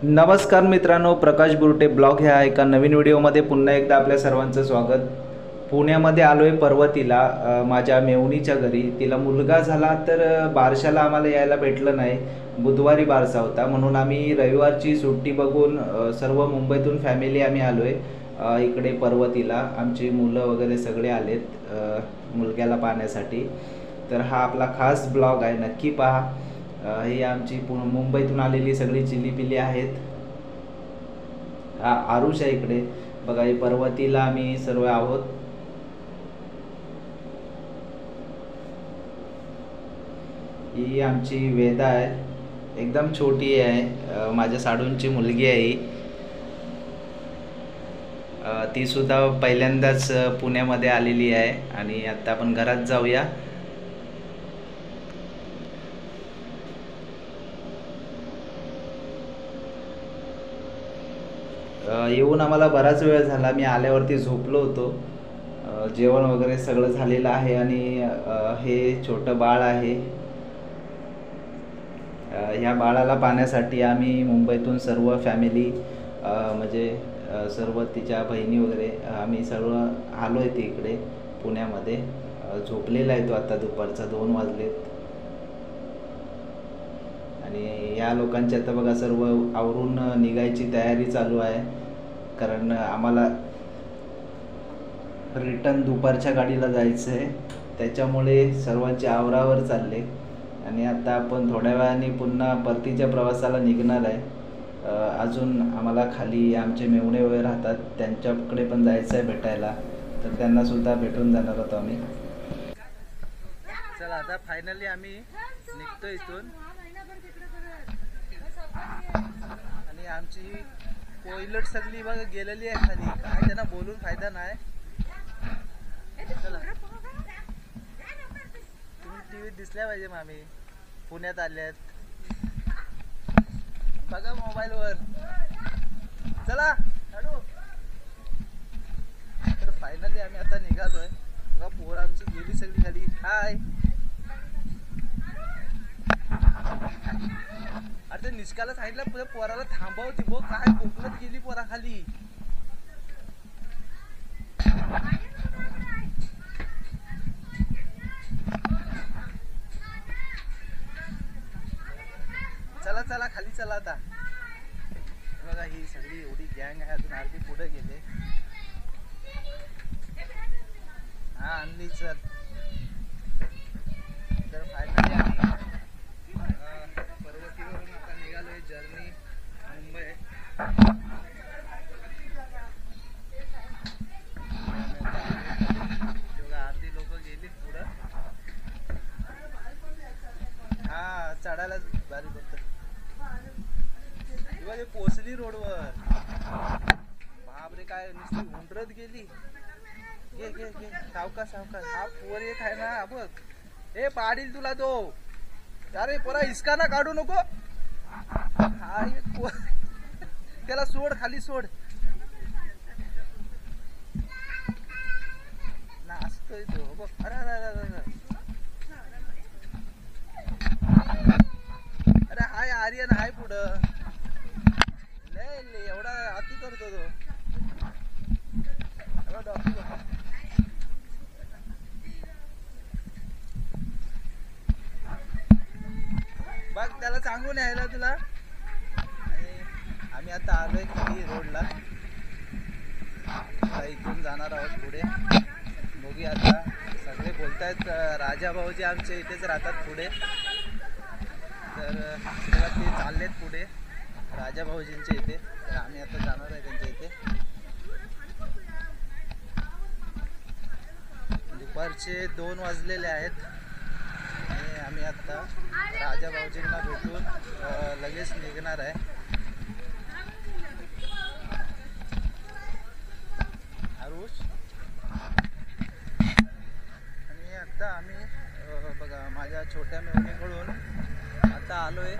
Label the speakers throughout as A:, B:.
A: नमस्कार मित्रांनो, प्रकाश बुरटे ब्लॉग ह्या एका नवीन व्हिडिओमध्ये पुन्हा एकदा आपल्या सर्वांचं स्वागत. पुण्यामध्ये आलो आहे पर्वतीला, माझ्या मेवणीच्या घरी. तिला मुलगा झाला तर बारशाला आम्हाला यायला भेटलं नाही. बुधवारी बारसा होता म्हणून आम्ही रविवारची सुट्टी बघून सर्व मुंबईतून फॅमिली आम्ही आलो आहे इकडे पर्वतीला. आमची मुलं वगैरे सगळे आलेत मुलग्याला पाहण्यासाठी. तर हा आपला खास ब्लॉग आहे, नक्की पहा. ही आमची मुंबईतून आलेली सगळी चिलीपिली आहेत. आरुष आहे इकडे बघा. ही पर्वतीला आम्ही सर्व आहोत. ही आमची वेदा आहे, एकदम छोटी आहे, माझ्या साडूंची मुलगी आहे ही. ती सुद्धा पहिल्यांदाच पुण्यामध्ये आलेली आहे. आणि आता आपण घरात जाऊया. येऊन आम्हाला बराच वेळ झाला. मी आल्यावरती झोपलो होतो. जेवण वगैरे सगळं झालेलं आहे. आणि हे छोटं बाळ आहे. ह्या बाळाला पाहण्यासाठी आम्ही मुंबईतून सर्व फॅमिली, म्हणजे सर्व तिच्या बहिणी वगैरे आम्ही सर्व आलो आहे इकडे पुण्यामध्ये. झोपलेला आहे तो आता. दुपारचा 2 वाजलेत. आणि या लोकांची आता बघा सर्व आवरून निघायची तयारी चालू आहे, कारण आम्हाला रिटर्न दुपारच्या गाडीला जायचं आहे. त्याच्यामुळे सर्वांचे आवरावर चालले. आणि आता आपण थोड्या वेळाने पुन्हा परतीच्या प्रवासाला निघणार आहे. अजून आम्हाला खाली आमचे मेवणे वगैरे राहतात, त्यांच्याकडे पण जायचं आहे भेटायला. तर त्यांनासुद्धा भेटून जाणार होतो आम्ही. चला आता फायनली आम्ही निघतो इथून. आणि आमची टॉयलेट सगळी बघ गेलेली आहे खाली. काय त्यांना बोलून फायदा नाही. चला, तुम्ही टीव्हीत दिसल्या पाहिजे मामी पुण्यात आल्यात बघा मोबाईलवर. चला हॅलो. तर फायनली आम्ही आता निघालोय बघा. पोर आमची गेली सगळी खाली. हाय. अरे ते निष्काला सांगितलं पुढे पोराला थांबवती बघ. काय कोकणात गेली पोरा खाली. चला चला खाली चला आता. बघा ही सगळी एवढी गँग आहे. अजून अर्धी पुढे गेले. हा आणली. चल तर फायनली आम्ही पर्वतीवरून आता निघालोय. जर्नी मुंबई. अर्धी लोक गेली पुढं. हा चढायलाच भारी पडतं. पोचली रोडवर. बापरे काय नुसती उंडरत गेली. घे घे घे सावकाश सावकाश. हा पोर एक आहे ना बघ. हे पाडील तुला तो. अरे पोरा इसका ना काढू नको. हा त्याला सोड खाली सोड. नाचतोय तो बघ. अरे अरे हाय आर्यन हाय पुढं. लय एवढा अति करतो तो. बघ त्याला सांगून यायला तुला. आणि आम्ही आता आलोय खाली रोडला. इथून जाणार आहोत पुढे. बघूया आता. सगळे बोलतायत राजा भाऊजी आमचे इथेच राहतात पुढे. तर ते चाललेत पुढे राजा भाऊजींच्या इथे. तर आम्ही आता जाणार आहे त्यांच्या इथे. दुपारचे 2 वाजलेले आहेत. आणि आम्ही आता राजा भाऊजींना भेटून लगेच निघणार आहे. आरुष. आणि आता आम्ही बघा माझ्या छोट्या मेवणीकडून आता आलोय.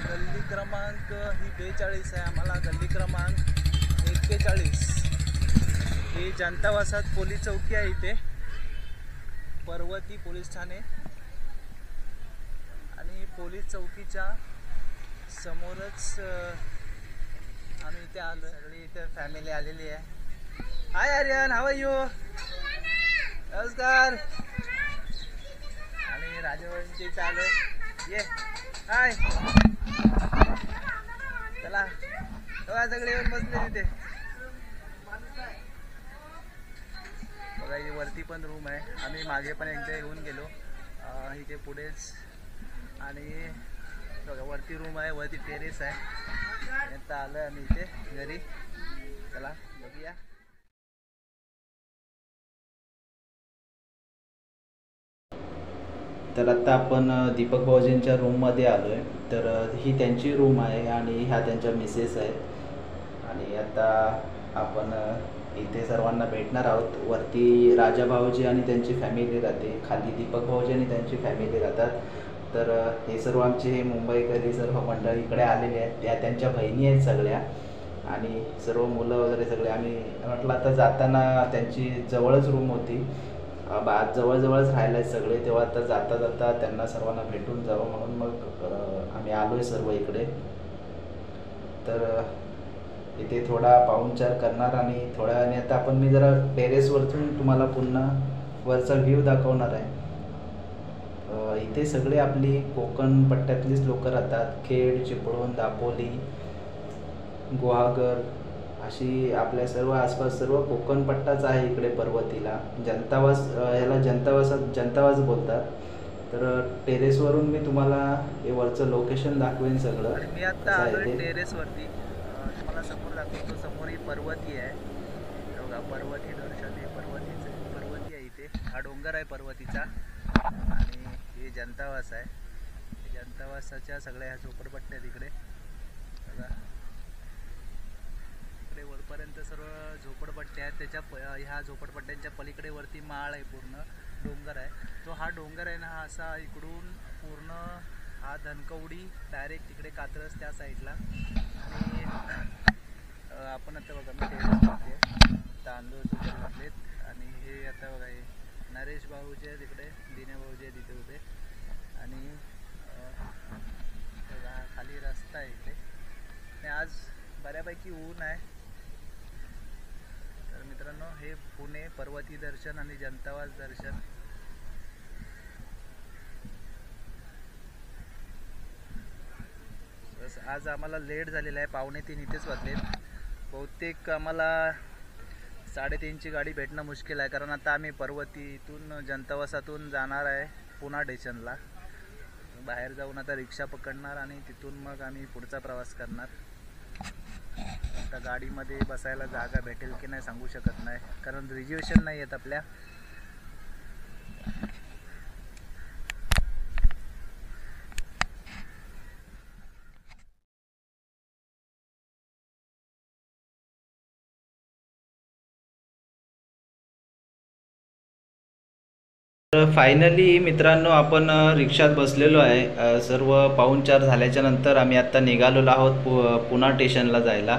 A: गल्ली क्रमांक ही 42 आहे. आम्हाला गल्ली क्रमांक 41. ही जनता वसाहत पोलीस चौकी आहे इथे, पर्वती पोलीस ठाणे. आणि पोलीस चौकीच्या
B: समोरच आम्ही इथे आलो. सगळी इथे फॅमिली आलेली आहे. हाय आर्यन, हाव आर यू? नमस्कार. आणि राजवंशी चालू ये. हाय, चला बघा सगळे येऊन बसले तिथे. बघा इथे वरती पण रूम आहे. आम्ही मागे पण एकदा येऊन गेलो इथे पुढेच. आणि बघा वरती रूम आहे, वरती टेरेस आहे. आता आलो आम्ही इथे घरी. चला बघूया.
A: तर आता आपण दीपक भाऊजींच्या रूममध्ये आलो आहे. तर ही त्यांची रूम आहे आणि ह्या त्यांच्या मिसेस आहेत. आणि आता आपण इथे सर्वांना भेटणार आहोत. वरती राजा भाऊजी आणि त्यांची फॅमिली राहते, खाली दीपक भाऊजी आणि त्यांची फॅमिली राहतात. तर हे सर्व आमचे मुंबईकरी सर्व मंडळी इकडे आलेले आहेत. त्या त्यांच्या बहिणी आहेत सगळ्या आणि सर्व मुलं वगैरे सगळे. आम्ही म्हटलं आता जाताना त्यांची जवळच रूम होती, जवळजवळच राहिला आहेत सगळे, तेव्हा आता जाता जाता त्यांना सर्वांना भेटून जावं म्हणून मग आम्ही आलो आहे सर्व इकडे. तर इथे थोडा पाहुणचार करणार आणि थोड्या वेळाने आता मी जरा टेरेसवरतून तुम्हाला पुन्हा वरचा व्ह्यू दाखवणार आहे. इथे सगळे आपली कोकण पट्ट्यातलीच लोक राहतात. खेड, चिपळूण, दापोली, गुहागर अशी आपल्या सर्व आसपास सर्व कोकण पट्टाच आहे इकडे पर्वतीला. जनतावास, ह्याला जनतावास बोलतात. तर टेरेसवरून मी तुम्हाला हे वरचं लोकेशन दाखवेन सगळं.
B: मी आता आलोय टेरेसवरती. तुम्हाला समोर दाखवतो. समोर ही पर्वती आहे बघा. पर्वती दर्शन हे पर्वती आहे इथे. हा डोंगर आहे पर्वतीचा. आणि हे जनतावास आहे. जनतावासाच्या सगळ्या ह्या झोपडपट्ट्या तिकडे बघा. इकडे वरपर्यंत सर्व झोपडपट्ट्या आहेत. त्याच्या ह्या झोपडपट्ट्यांच्या पलीकडे वरती माळ आहे, पूर्ण डोंगर आहे. तो हा डोंगर आहे ना, हा असा इकडून पूर्ण हा धनकवडी डायरेक्ट तिकडे कात्रज त्या साईडला. आणि आपण आता बघा मी टेरेस बघते, तांदूळ सुद्धा घातलेत. आणि हे आता बघा हे नरेश भाऊजी आहे तिकडे, दिने भाऊजी आहे तिथे उभे. आणि खाली रस्ता आहे इकडे. आणि आज बऱ्यापैकी ऊन आहे. तर मित्रांनो, हे पुणे पर्वती दर्शन आणि जनतावास दर्शन. आज आम्हाला लेट झालेला आहे. 2:45 इथेच वाजलेत. बहुतेक आम्हाला 3:30ची गाडी भेटणं मुश्किल आहे. कारण आता आम्ही पर्वतीतून जनतावासातून जाणार आहे पुणा स्टेशनला. बाहेर जाऊन आता रिक्षा पकडणार आणि तिथून मग आम्ही पुढचा प्रवास करणार. आता गाडीमध्ये बसायला जागा भेटेल की नाही सांगू शकत नाही, कारण रिझर्वेशन नाही आहेत आपल्या.
A: फायनली मित्रांनो, आपण रिक्षात बसलेलो आहे. सर्व पाहुणचार झाल्याच्या नंतर आम्ही आत्ता निघालेलो आहोत पुणा स्टेशनला जायला.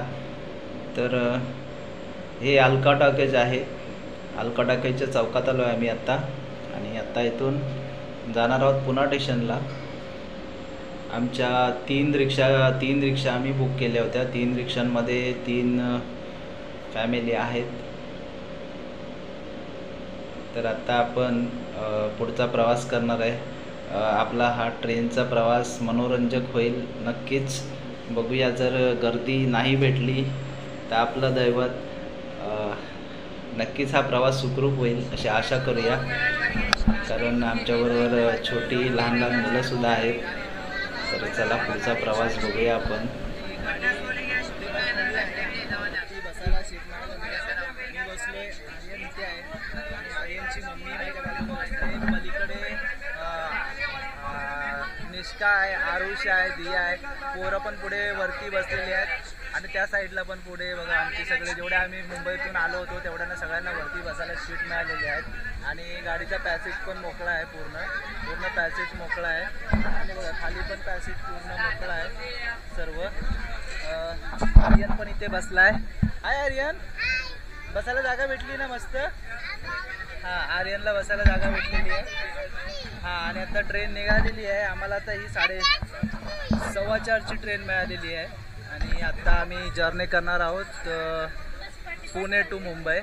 A: तर हे अलका टॉकीज आहे. अलका टॉकीजच्या चौकात आलो आहे आम्ही आत्ता. आणि आत्ता इथून जाणार आहोत पुणा स्टेशनला. आमच्या 3 रिक्षा आम्ही बुक केल्या होत्या. 3 रिक्षांमध्ये 3 फॅमिली आहेत. तर आता आपण पुढचा प्रवास करणार आहे. आपला हा ट्रेनचा प्रवास मनोरंजक होईल नक्कीच. बघूया, जर गर्दी नाही भेटली तर आपलं दैवत. नक्कीच हा प्रवास सुखरूप होईल अशी आशा करूया, कारण आमच्याबरोबर छोटी लहान मुलंसुद्धा आहेत. तर चला पुढचा प्रवास बघूया आपण.
B: निष्का आहे, आरुष आहे, दिया आहे. पोरं पण पुढे वरती बसलेली आहेत. आणि त्या साईडला पण पुढे बघा आमचे सगळे, जेवढे आम्ही मुंबईतून आलो होतो तेवढ्यांना सगळ्यांना वरती बसायला सीट मिळालेली आहेत. आणि गाडीचा पॅसेज पण मोकळा आहे. पूर्ण पॅसेज मोकळा आहे. आणि बघा खाली पण पॅसेज पूर्ण मोकळा आहे सर्व. आर्यन पण इथे बसलाय. हाय आर्यन, बसायला जागा भेटली ना मस्त. हां, आर्यनला बसायला जागा भेटलेली आहे. हां, आणि आता ट्रेन निघालेली आहे. आम्हाला आता ही 4:15ची ट्रेन मिळालेली आहे आणि आत्ता आम्ही जर्नी करणार आहोत पुणे टू मुंबई.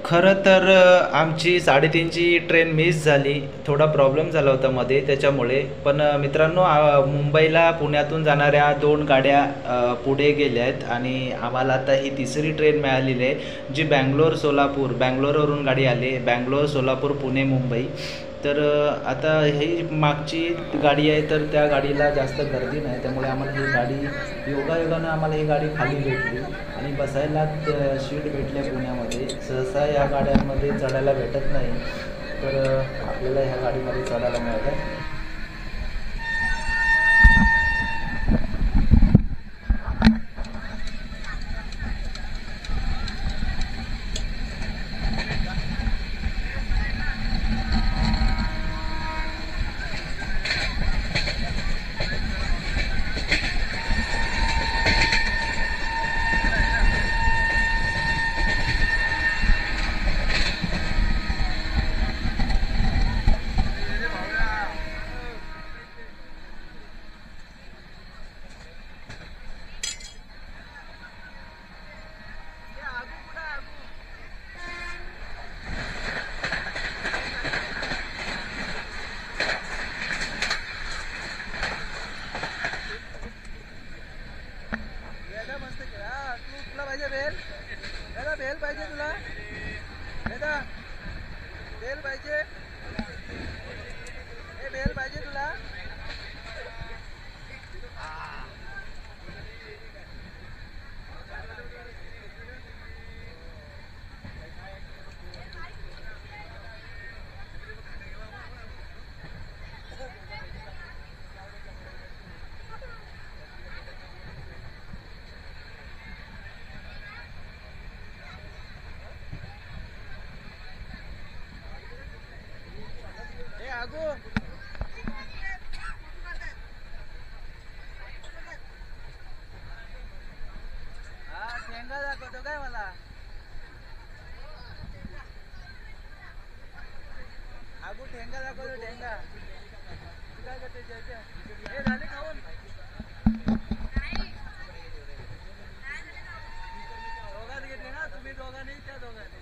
A: खरं तर आमची 3:30ची ट्रेन मिस झाली. थोडा प्रॉब्लेम झाला होता मध्ये त्याच्यामुळे. पण मित्रांनो, मुंबईला पुण्यातून जाणाऱ्या 2 गाड्या पुढे गेल्या आहेत आणि आम्हाला आता ही तिसरी ट्रेन मिळालेली आहे, जी बँगलोरवरून गाडी आली. बँगलोर, सोलापूर, पुणे, मुंबई. तर आता ही मागची गाडी आहे, तर त्या गाडीला जास्त गर्दी नाही, त्यामुळे आम्हाला ही गाडी योगायोगानं आम्हाला ही गाडी खाली भेटली आणि बसायला सीट भेटल्या पुण्यामध्ये. सहसा या गाड्यांमध्ये चढायला भेटत नाही, तर आपल्याला ह्या गाडीमध्ये चढायला मिळतं. बेल पाहिजे तुला? बेल पाहिजे? बेल पाहिजे तुला? आगो ठेंगा दाखवतो काय मला? आगो ठेंगा दाखवतो, ठेंगा. काय करते हे झाले खाऊन? दोघात घेतले ना तुम्ही, दोघांनी त्या दोघांनी.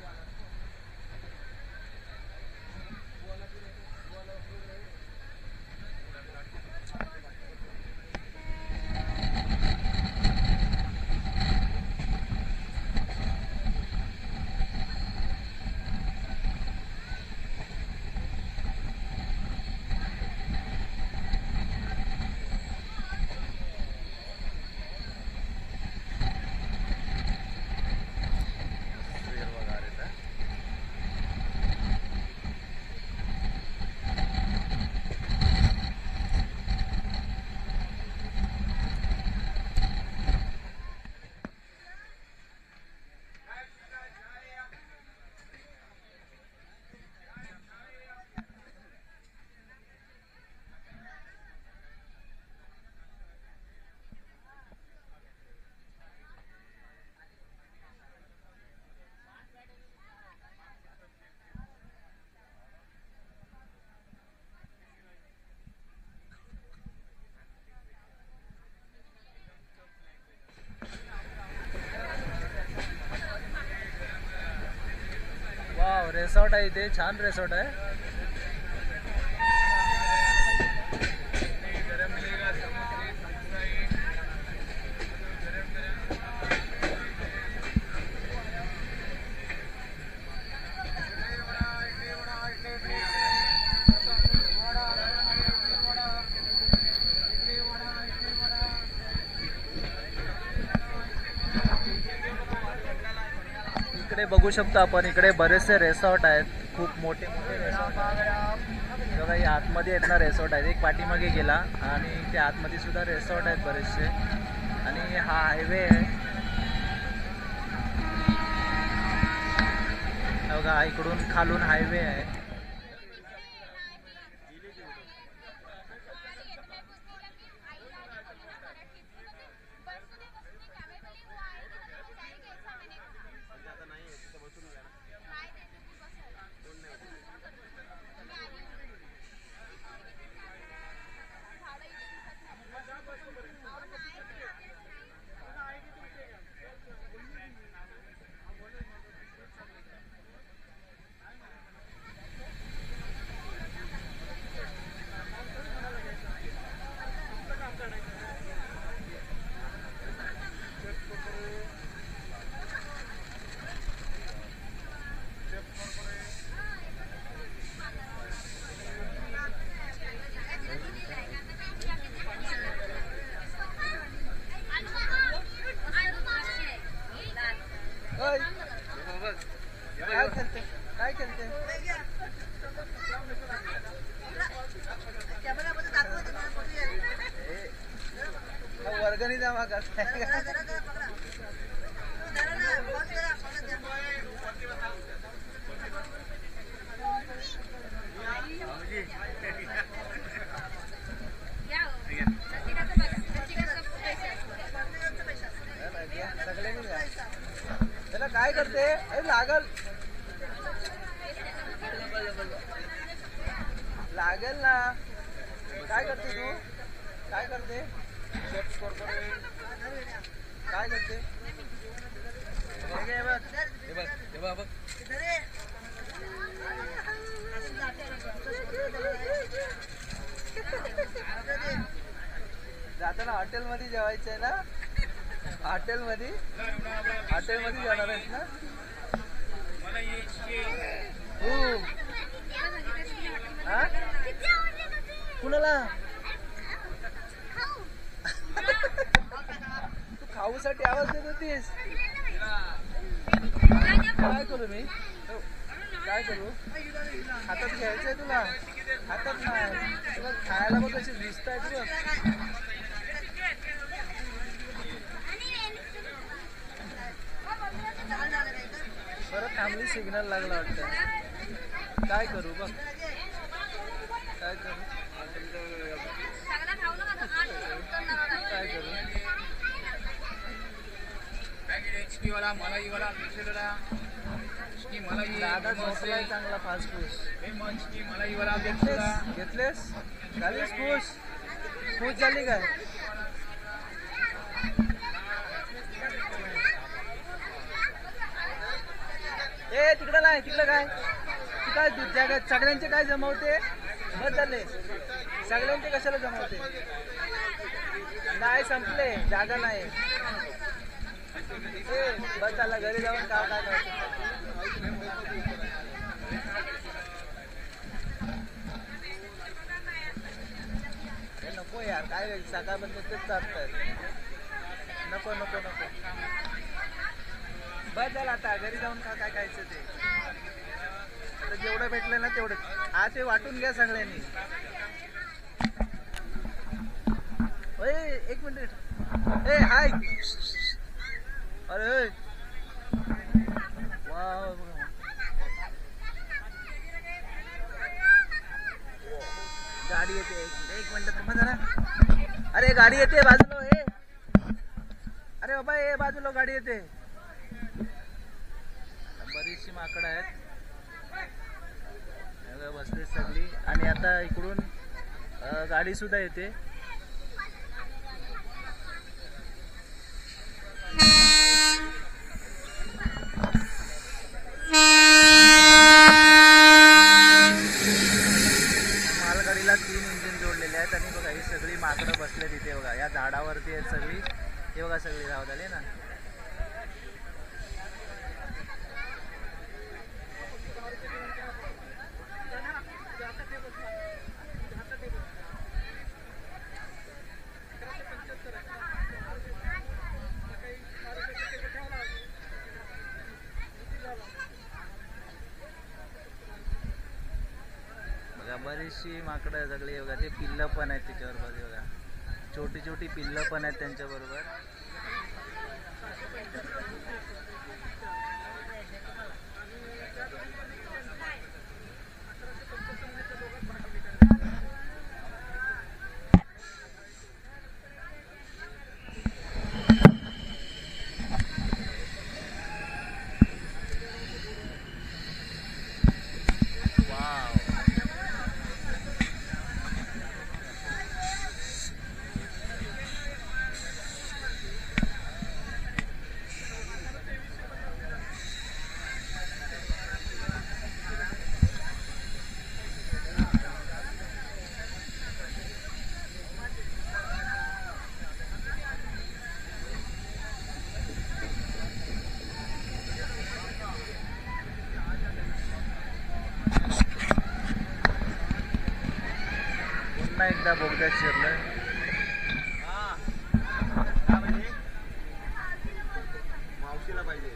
A: रिसॉर्ट आहे इथे, छान रिसॉर्ट आहे. इकडे बघू शकतो आपण, इकडे बरेचसे रिसॉर्ट आहेत, खूप मोठे मोठे रिसॉर्ट आहेत बघा. या आतमध्ये आहेत ना रिसॉर्ट आहेत, एक पाठीमागे गेला आणि त्या आतमध्ये सुद्धा रिसॉर्ट आहेत बरेचसे. आणि हा हायवे आहे बघा, इकडून खालून हायवे आहे.
B: होय. काय करते काय करते वर्गणी जमा करताय. त्याला काय करते लागल लागेल ना. काय करते तू काय करते काय करते जाताना हॉटेलमध्ये जेवायचं आहे ना. हॉटेलमध्ये जाणार आहेस ना. हो कुणाला तू खाऊसाठी आवाज देत होतीस. काय करू मी काय करू. हातात घ्यायचंय तुला हातात नाही तुला खायला बघ कशी दिसत आहे तुला. परत थांबली सिग्नल लागला वाटतं. काय करू बघ काय करू काय करू. दादा झोपलाय चांगला फास्ट फूड घेतलेस झालीस खुश खुश झाली काय. ए तिकडं नाही तिकडं काय काय जगात सगळ्यांचे काय जमवते. बस झाले सगळ्यांचे कशाला जमवते. नाही संपले जागा नाही. बस झाला घरी जाऊन काय काय नको यार काय सकाळपर्यंत तेच चालतंय. नको नको नको बस झालं आता घरी जाऊन काय खायचं ते. तर जेवढं भेटलं ना तेवढं हा ते वाटून घ्या सगळ्यांनी. एक मिनिट ए हाय अरे वाव गाडी येते. एक मिनिट थांबा जरा. अरे गाडी येते बाजूला हे. अरे बाबा हे बाजूला गाडी येते. बरीचशी माकडं आहेत बसले सगळी. आणि आता इकडून गाडी सुद्धा येते. मालगाडीला 3 इंजिन जोडलेले आहेत. आणि बघा ही सगळी माकडं बसले तिथे बघा या झाडावरती आहेत सगळी. हे बघा सगळी धाव झाली ना. बरीचशी माकडं सगळी बघा. ते पिल्लं पण आहेत त्याच्यावर बघा छोटी छोटी पिल्लं पण आहेत त्यांच्या बरोबर. पुन्हा एकदा बोगद्यात शिरलं. मावशीला पाहिजे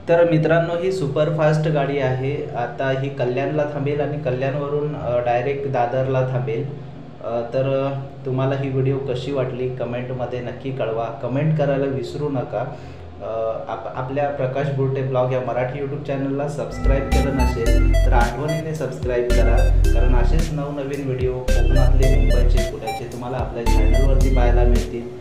A: तर मित्रांनो, ही सुपरफास्ट गाडी आहे. आता ही कल्याणला थांबेल आणि कल्याणवरून डायरेक्ट दादरला थांबेल. तर तुम्हाला ही व्हिडिओ कशी वाटली कमेंटमध्ये नक्की कळवा. कमेंट करायला विसरू नका. आपल्या प्रकाश बुरटे ब्लॉग या मराठी यूट्यूब चॅनलला सबस्क्राईब केलं नसेल तर आठवणीने सबस्क्राईब करा, कारण असेच नवनवीन व्हिडिओ कोकणातले, मुंबईचे, पुण्याचे तुम्हाला आपल्या चॅनलवरती पाहायला मिळतील.